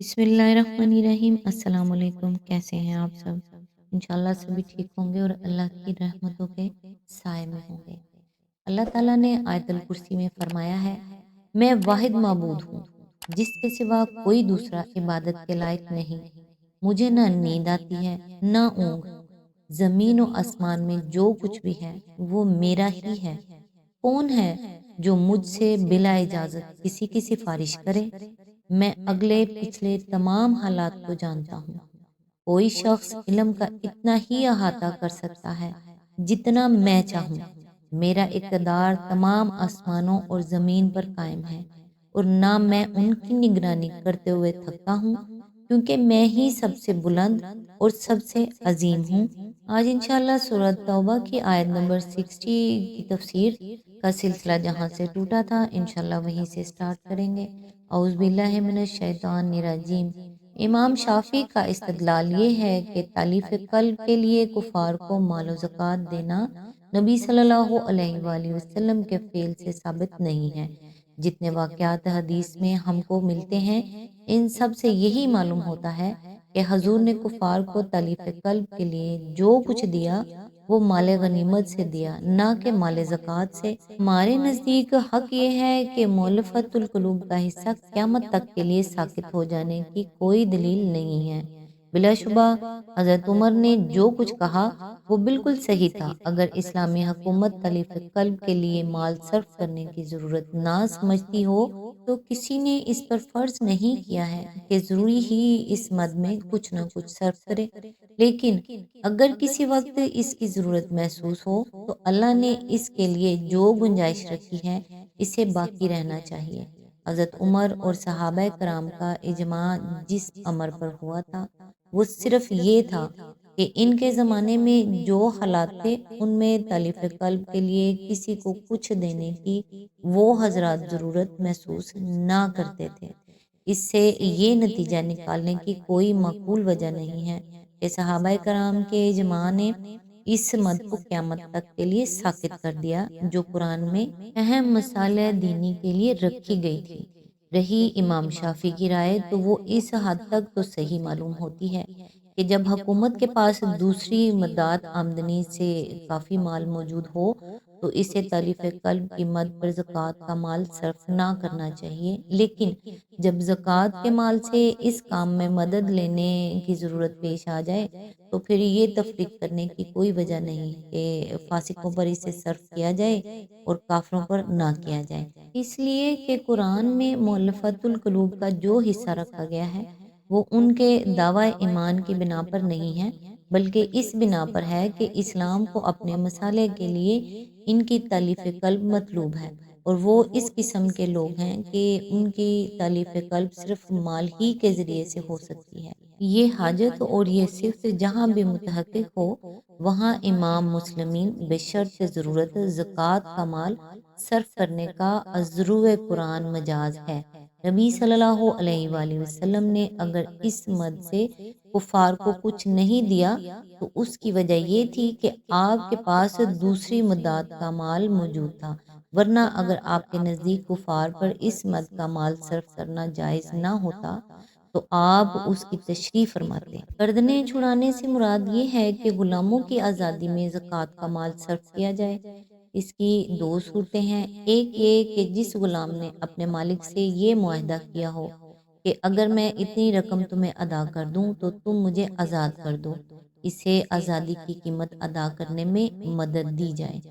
बिस्मिल्लाहिर्रहमानिर्रहीम। अस्सलाम वालेकुम। कैसे हैं आप सब? इंशाल्लाह सभी ठीक होंगे और अल्लाह की रहमतों के साए में होंगे। अल्लाह ताला ने आयतुल कुर्सी में फरमाया है, मैं वाहिद माबूद हूँ, जिसके सिवा कोई दूसरा इबादत के लायक नहीं। मुझे ना नींद आती है, ना ऊँघ। ज़मीन व आसमान में जो कुछ भी है, वो मेरा ही है। कौन है जो मुझसे बिला इजाज़त किसी की सिफ़ारिश करे? मैं अगले पिछले तमाम हालात को जानता हूँ। कोई शख्स इल्म का इतना ही अहाता कर सकता है जितना मैं चाहूँ। मेरा इक़्तिदार तमाम आसमानों और ज़मीन पर कायम है और ना मैं उनकी निगरानी करते हुए थकता हूँ, क्योंकि मैं ही सबसे बुलंद और सबसे अजीम हूँ। आज इंशाअल्लाह सूरह तौबा की आयत नंबर 60 की तफसीर का सिलसिला जहाँ से टूटा था, इंशाअल्लाह वहीं से स्टार्ट करेंगे। औज़ बिल्लाहि मिनश शैतानिर रजीम। इमाम शाफ़ी का इस्तदलाल ये है कि तालीफ़ क़ल्ब के लिए कुफ़ार को माल व ज़कात देना नबी सल्लल्लाहु अलैहि वसल्लम के फ़ेल से साबित नहीं है। जितने वाक़यात हदीस में हमको मिलते हैं, इन सब से यही मालूम होता है कि हज़ूर ने कुफ़ार को तालीफ़ क़ल्ब के लिए जो कुछ दिया, वो माल गनीमत से दिया, ना कि माल ज़कात से। हमारे नज़दीक हक़ ये है कि मुअल्लफ़तुल क़ुलूब का हिस्सा क़यामत तक के लिए साक़ित हो जाने की कोई दलील नहीं है। बिलाशुबा हज़रत उमर ने जो कुछ कहा, वो बिल्कुल सही था। अगर इस्लामी हुकूमत तालीफ़ क़ल्ब के लिए माल सर्फ़ करने की ज़रूरत ना समझती हो, तो किसी ने इस पर फ़र्ज़ नहीं किया है कि ज़रूरी ही इस मद में कुछ न कुछ सर्फ़ करे। लेकिन अगर किसी वक़्त इसकी ज़रूरत महसूस हो, तो अल्लाह ने इसके लिए जो गुंजाइश रखी है, इसे बाकी रहना चाहिए। हज़रत उमर और सहाबाए कराम का इजमा जिस अमर पर हुआ था, वो सिर्फ़ ये था कि इनके ज़माने में जो हालात थे, उनमें तालीफ़ क़ल्ब के लिए किसी को कुछ देने की वो हज़रात ज़रूरत महसूस ना करते थे। इससे ये नतीजा निकालने की कोई माकूल वजह नहीं है कि सहाबाए कराम के इजमा ने इस मद को क़यामत तक के लिए साक़ित कर दिया, जो कुरान में अहम मसाले दीनी के लिए रखी गई थी। रही इमाम शाफ़ी की राय, तो वो इस हद तक तो सही मालूम होती है कि जब हुकूमत के पास दूसरी मदात आमदनी से काफ़ी माल मौजूद हो, तो इसे तालीफ़ क़ल्ब की मद पर ज़कात का माल सर्फ़ ना करना चाहिए। लेकिन जब ज़कात के माल से इस काम में मदद लेने की ज़रूरत पेश आ जाए, तो फिर ये तफ़रीक़ करने की कोई वजह नहीं कि फ़ासिकों पर इसे सर्फ़ किया जाए और काफ़िरों पर ना किया जाए। इसलिए कि कुरान में मुअल्लफ़तुल क़ुलूब का जो हिस्सा रखा गया है, वो उनके दावा ईमान की बिना पर नहीं है, बल्कि इस बिना पर है कि इस्लाम को अपने मसाले के लिए इनकी तालीफ़ क़ल्ब मतलूब है, और वो इस किस्म के लोग हैं कि उनकी तालीफ़ क़ल्ब सिर्फ़ माल ही के ज़रिए से हो सकती है। ये हाजत और ये सिफ़त जहाँ भी मुतहक़्क़िक़ हो, वहाँ इमाम मुस्लिमीन बेशर्त ज़रूरत ज़कात का माल सर्फ़ करने का अज़्रुए कुरान मजाज़ है। नबी सल्लल्लाहु अलैहि वसल्लम ने अगर इस मद से कुफ़ार को कुछ नहीं दिया, तो उसकी वजह ये थी कि आपके पास दूसरी मदात का माल मौजूद था। वरना अगर आपके नज़दीक कुफ़ार पर इस मद का माल सर्फ़ करना जायज़ ना होता, तो आप उसकी तशरीह फरमाते। गर्दनें छुड़ाने से मुराद ये है कि गुलामों की आज़ादी में ज़कात का माल सर्फ़ किया जाए। इसकी दो सूरतें हैं। एक ये कि जिस गुलाम ने अपने मालिक से ये मुआहदा किया हो कि अगर मैं इतनी रकम तुम्हें अदा कर दूँ, तो तुम मुझे आज़ाद कर दो। इसे आज़ादी की कीमत अदा करने में मदद दी जाए।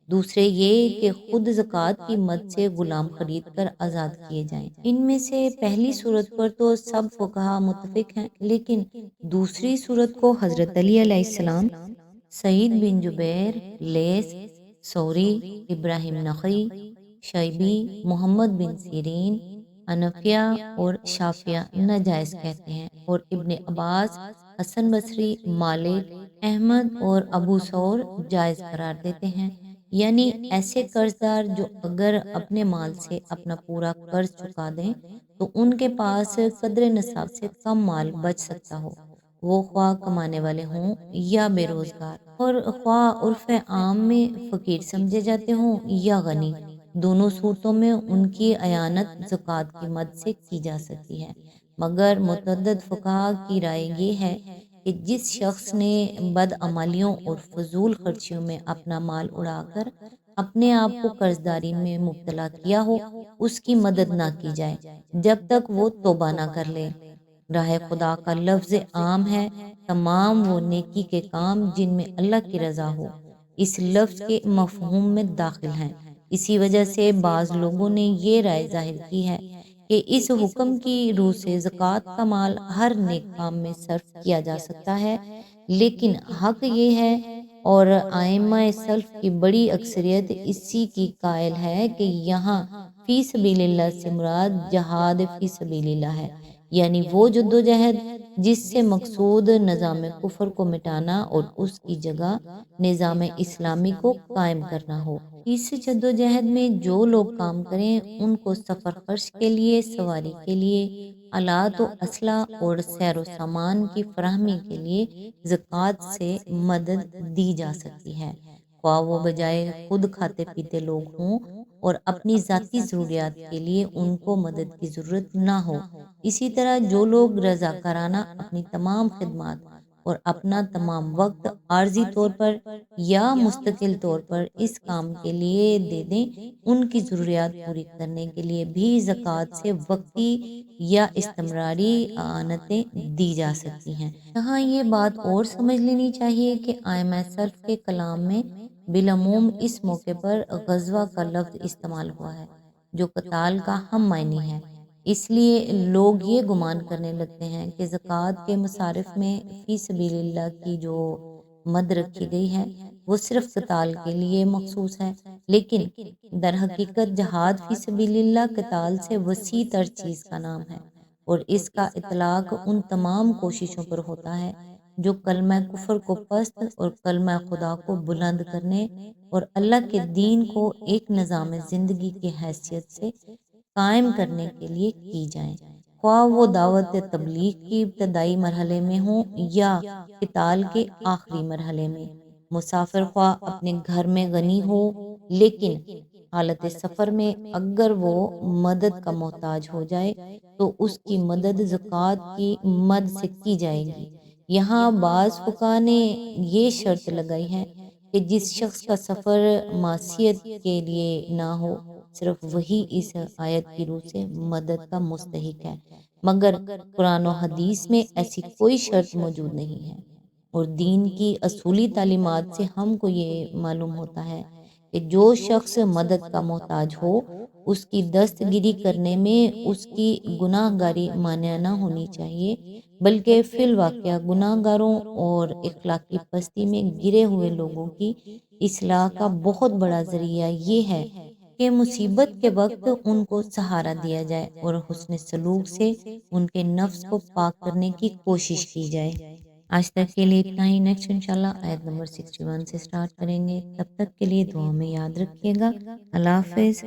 दूसरे ये कि खुद ज़कात की मद से गुलाम खरीद कर आज़ाद किए जाएँ। इनमें से पहली सूरत पर तो सब फ़ुक़हा मुत्तफ़िक़ हैं, लेकिन दूसरी सूरत को हज़रत अली अलैहिस्सलाम, सईद बिन जुबैर, लेस, सौरी, Ibrahim नख़ई, shabby, Mohammad bin Sirin, Hanafiya और शाफ़िया नाजायज़ कहते हैं, और इब्न अब्बास, हसन बसरी, मालिक, अहमद और अबू सौर जायज़ करार देते हैं। यानी ऐसे कर्ज़दार जो अगर अपने माल से अपना पूरा कर्ज़ चुका दें, तो उनके पास कद्र निसाब से कम माल बच सकता हो, वो ख्वाह कमाने वाले हों या बेरोज़गार, और ख्वाह उर्फ़ आम में फ़कीर समझे जाते हों या गनी। दोनों सूरतों में उनकी अयानत ज़कात की मद से की जा सकती है। مگر متعدد فقہا کی رائے یہ ہے کہ جس شخص نے بدعمالیوں اور فضول خرچیوں میں اپنا مال اڑا کر اپنے آپ کو قرض داری میں مبتلا کیا ہو، اس کی مدد نہ کی جائے جب تک وہ توبہ نہ کر لے۔ راہ خدا کا لفظ عام ہے تمام وہ نیکی کے کام جن میں اللہ کی رضا ہو، اس لفظ کے مفہوم میں داخل ہیں۔ اسی وجہ سے بعض لوگوں نے یہ رائے ظاہر کی ہے کہ اس حکم کی روح سے زکوٰۃ کا مال ہر نیک کام میں صرف کیا جا سکتا ہے، لیکن حق یہ ہے اور ائمہ سلف کی بڑی اکثریت اسی کی قائل ہے کہ یہاں فی سبیل اللہ سے مراد جہاد فی سبیل اللہ ہے، یعنی وہ جدوجہد جس سے مقصود نظام کفر کو مٹانا اور اس کی جگہ نظام اسلامی کو قائم کرنا ہو۔ اس جدوجہد میں جو لوگ کام کریں ان کو سفر خرچ کے لیے، سواری کے لیے، آلات و اسلحہ اور سیر و سامان کی فراہمی کے لیے زکوٰۃ سے مدد دی جا سکتی ہے، خواہ وہ بجائے خود کھاتے پیتے لوگ ہوں اور اپنی ذاتی ضروریات کے لیے ان کو مدد کی ضرورت نہ ہو۔ اسی طرح جو لوگ رضاکارانہ اپنی تمام خدمات اور اپنا تمام وقت عارضی طور پر یا مستقل طور پر اس کام کے لیے دے دیں، ان کی ضروریات پوری کرنے کے لیے بھی زکوٰۃ سے وقتی یا استمراری اعانتیں دی جا سکتی ہیں۔ یہاں یہ بات اور سمجھ لینی چاہیے کہ ائمہ سلف کے کلام میں بالعموم اس موقع پر غزوہ کا لفظ استعمال ہوا ہے جو قتال کا ہم معنی ہے۔ اس لیے لوگ یہ گمان کرنے لگتے ہیں کہ زکوٰۃ کے مصارف میں فی سبیل اللہ کی جو مد رکھی گئی ہے وہ صرف قتال کے لیے مخصوص ہے، لیکن در حقیقت جہاد فی سبیل اللہ قتال سے وسیع تر چیز کا نام ہے، اور اس کا اطلاق ان تمام کوششوں پر ہوتا ہے جو کلمہ کفر کو پست اور کلمہ خدا کو بلند کرنے اور اللہ کے دین کو ایک نظام زندگی کی حیثیت سے قائم کرنے کے لیے کی جائیں، خواہ وہ دعوت تبلیغ کی ابتدائی مرحلے میں ہوں یا قتال کے آخری مرحلے میں۔ مسافر خواہ اپنے گھر میں غنی ہو لیکن حالت سفر میں اگر وہ مدد کا محتاج ہو جائے تو اس کی مدد زکوٰۃ کی مد سے کی جائے گی۔ یہاں بعض فقہا نے یہ شرط لگائی ہے کہ جس شخص کا سفر معصیت کے لیے نہ ہو صرف وہی اس آیت کی روح سے مدد کا مستحق ہے، مگر قرآن و حدیث میں ایسی کوئی شرط موجود نہیں ہے، اور دین کی اصولی تعلیمات سے ہم کو یہ معلوم ہوتا ہے کہ جو شخص مدد کا محتاج ہو اس کی دستگیری کرنے میں اس کی گناہ گاری مانع نہ ہونی چاہیے، بلکہ فی الواقعہ گناہ گاروں اور اخلاقی پستی میں گرے ہوئے لوگوں کی اصلاح کا بہت بڑا ذریعہ یہ ہے کہ مصیبت کے وقت ان کو سہارا دیا جائے اور حسن سلوک سے ان کے نفس کو پاک کرنے کی کوشش کی جائے۔ آج تک کے لیے اتنا ہی، نیکسٹ انشاءاللہ آیت نمبر 61 سے سٹارٹ کریں گے۔ تب تک کے لیے دعا میں یاد رکھیے گا۔ اللہ حافظ۔